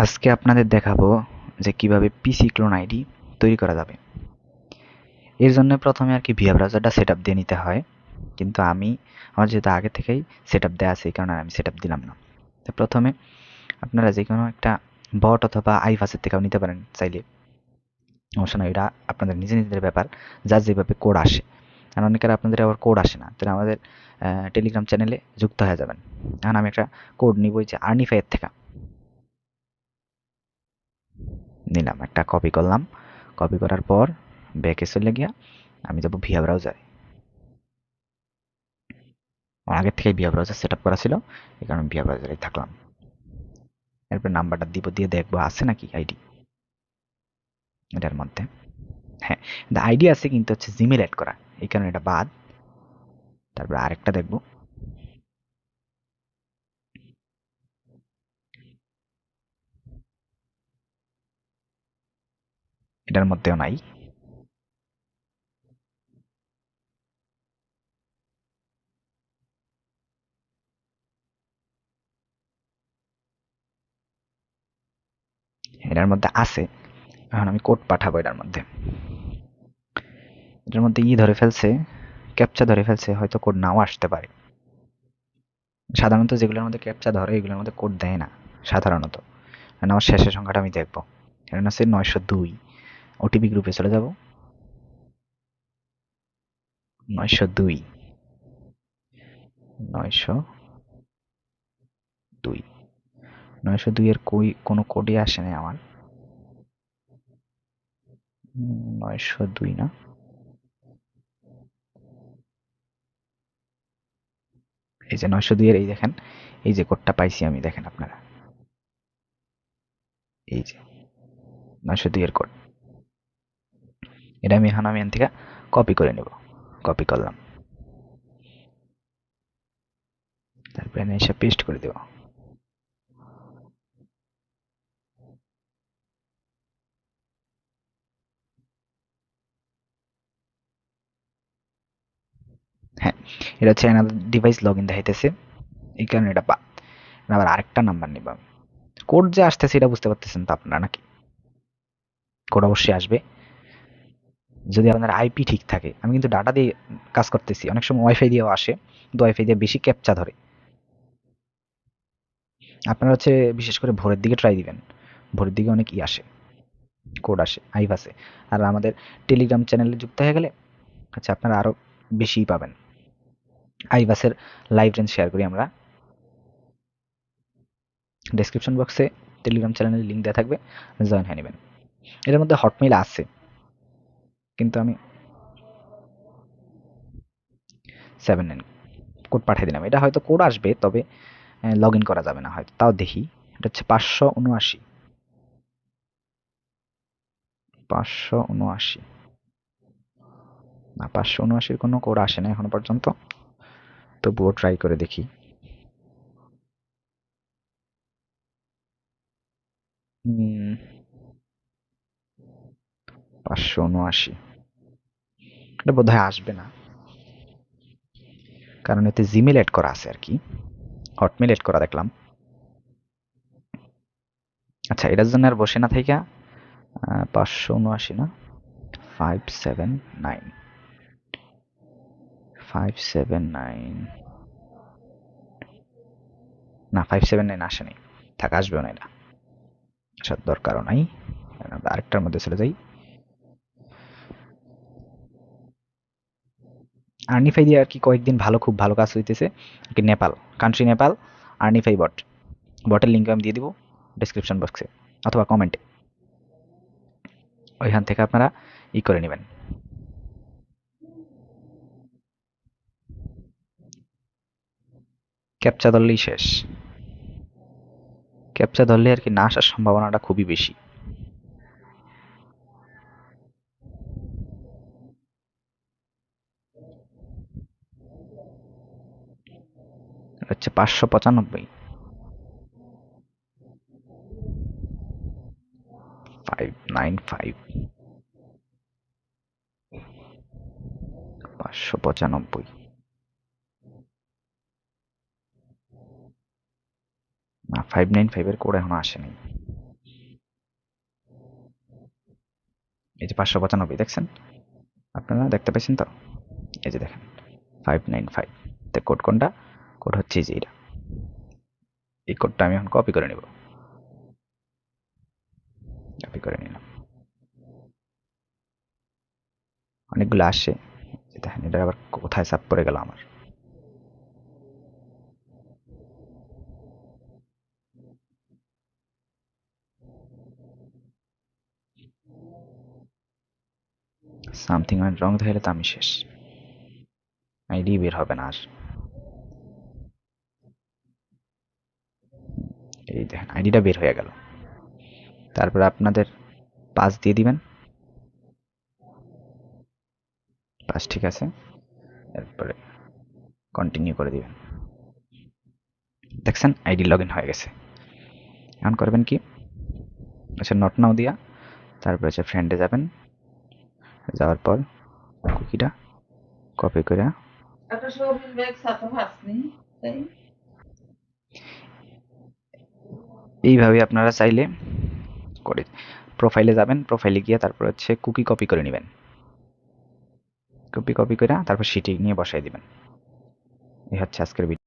আজকে আপনাদের দেখাবো যে কিভাবে পিসি ক্লোন আইডি তৈরি করা যাবে। এর জন্য প্রথমে আর কি ভিয়া ব্রাউজারটা সেটআপ দিয়ে নিতে হয়, কিন্তু আমার যেহেতু আগে থেকেই সেটআপ দেওয়া আছে এই কারণে আমি সেটআপ দিলাম না। তো প্রথমে আপনারা যে কোনো একটা বট অথবা আইভাসের থেকেও নিতে পারেন চাইলে, সমস্যা নয়, এটা আপনাদের নিজেদের ব্যাপার, যার যেভাবে কোড আসে। আর অনেকের আপনাদের আবার কোড আসে না, তাহলে আমাদের টেলিগ্রাম চ্যানেলে যুক্ত হয়ে যাবেন। এখন আমি একটা কোড নিব, যে আর্নিফাইয়ের থেকে নিলাম, একটা কপি করলাম। কপি করার পর ব্যাকে চলে গিয়া আমি যাব ভিয়া ব্রাউজারে। আমার আগের থেকে ভিয়া ব্রাউজার সেট আপ করা ছিল, এই কারণে ভিয়া ব্রাউজারেই থাকলাম। এরপর নাম্বারটা দিব, দিয়ে দেখবো আছে নাকি আইডি এটার মধ্যে। হ্যাঁ, আইডি আছে, কিন্তু হচ্ছে জিমেল অ্যাড করা, এই কারণে এটা বাদ। তারপর আরেকটা দেখবো, এটার মধ্যেও নাই। এটার মধ্যে আছে, এখন আমি কোড পাঠাবো এটার মধ্যে। এটার মধ্যে ধরে ফেলছে, ক্যাপচা ধরে ফেলছে, হয়তো কোড নাও আসতে পারে। সাধারণত যেগুলোর মধ্যে ক্যাপচা ধরে এগুলোর মধ্যে কোড দেয় না সাধারণত। কারণ আমার শেষের সংখ্যাটা আমি দেখবো, এটা হচ্ছে 902। ওটিপি গ্রুপে চলে যাব, 902, 902, 902 এর কোনো কোডই আসে নাই আমার। 902 না, এই যে 902 এর, এই দেখেন, এই যে কোডটা পাইছি আমি, দেখেন আপনারা, এই যে 902 এর কোড। এটা আমি এখন এখান থেকে কপি করে নেব। কপি করলাম, তারপরে এসে পেস্ট করে দেব। হ্যাঁ, এটা হচ্ছে অ্যানাদার ডিভাইস লগ ইন দেখাইতেছে, এই কারণে এটা বাদ। আবার আরেকটা নাম্বার নিব আমি। কোড যে আসতেছে এটা বুঝতে পারতেছেন তো আপনারা নাকি? কোড অবশ্যই আসবে যদি আপনার আইপি ঠিক থাকে। আমি কিন্তু ডাটা দিয়ে কাজ করতেছি, অনেক সময় ওয়াইফাই দিয়েও আসে, কিন্তু ওয়াইফাই দিয়ে বেশি ক্যাপচা ধরে। আপনারা হচ্ছে বিশেষ করে ভোরের দিকে ট্রাই দিবেন, ভোরের দিকে অনেক আসে, কোড আসে আইভাসে। আর আমাদের টেলিগ্রাম চ্যানেলে যুক্ত হয়ে গেলে আচ্ছা আপনারা আরো বেশি পাবেন। আইভাসের লাইভ রেঞ্জ শেয়ার করি আমরা, ডেসক্রিপশন বক্সে টেলিগ্রাম চ্যানেলের লিঙ্ক দেওয়া থাকবে, জয়েন হয়ে নেবেন। এটার মধ্যে হটমেইল আছে, কিন্তু আমি 79 কোড পাঠিয়ে দিলাম। এটা হয়তো কোড আসবে, তবে লগ ইন করা যাবে না হয়তো, তাও দেখি। এটা হচ্ছে 579, 579 না, 579 কোনো কোড আসে না এখনো পর্যন্ত, তবুও ট্রাই করে দেখি। 579, এটা বোধ হয় আসবে না, কারণ এতে জিমেল অ্যাড করা আছে আর কি, হটমেল অ্যাড করা দেখলাম। আচ্ছা, এটার জন্য আর বসে না থাইকা 579 না, 579, 579 না, 579 আসেনি, থাক, আসবেও না, এটা আসার দরকারও নাই। আমরা আরেকটার মধ্যে চলে যাই। আর্নিফাই দিয়ে আর কি কয়েকদিন খুব ভালো কাজ হইতেছে আর কি। নেপাল, কান্ট্রি নেপাল, আর্নিফাই বট, বটের লিঙ্ক আমি দিয়ে দিব ডেসক্রিপশন বক্সে অথবা কমেন্টে, ওইখান থেকে আপনারা করে নেবেন। ক্যাপচা ধরলেই শেষ, ক্যাপচা ধরলে আর কি না আসার সম্ভাবনাটা খুবই বেশি। হচ্ছে 595, 595, 595 না, 595 এর কোড এখনো আসেনি। এই যে 595 দেখছেন, আপনারা দেখতে পাচ্ছেন তো? এই যে দেখেন 595, তো কোড কোনটা? কোড হচ্ছে এই যে এটা। এই কোডটা আমি এখন কপি করে নিব, কপি করে নিলাম। অনেকগুলো আসে, দেখেন এটা আবার কোথায় চাপ পড়ে গেল আমার। সামথিং ওয়েন্ট রং হলে তো আমি শেষ, আইডি বের হবে না আর। এই দেখেন আইডিটা বের হয়ে গেল। তারপরে আপনাদের পাস দিয়ে দিবেন, পাস ঠিক আছে, এরপরে কন্টিনিউ করে দিবেন। দেখছেন আইডি লগ ইন হয়ে গেছে। এখন করবেন কি, আচ্ছা নট নাও দিয়া তারপরে হচ্ছে ফ্রেন্ডে যাবেন, যাওয়ার পর কুকিটা কপি করে এইভাবে আপনারা চাইলে করে প্রোফাইলে যাবেন, প্রোফাইলে গিয়ে তারপর হচ্ছে কুকি কপি করে নেবেন, কপি করে তারপর সিটি নিয়ে বসাই দিবেন। এই হচ্ছে আজকের ভিডিও।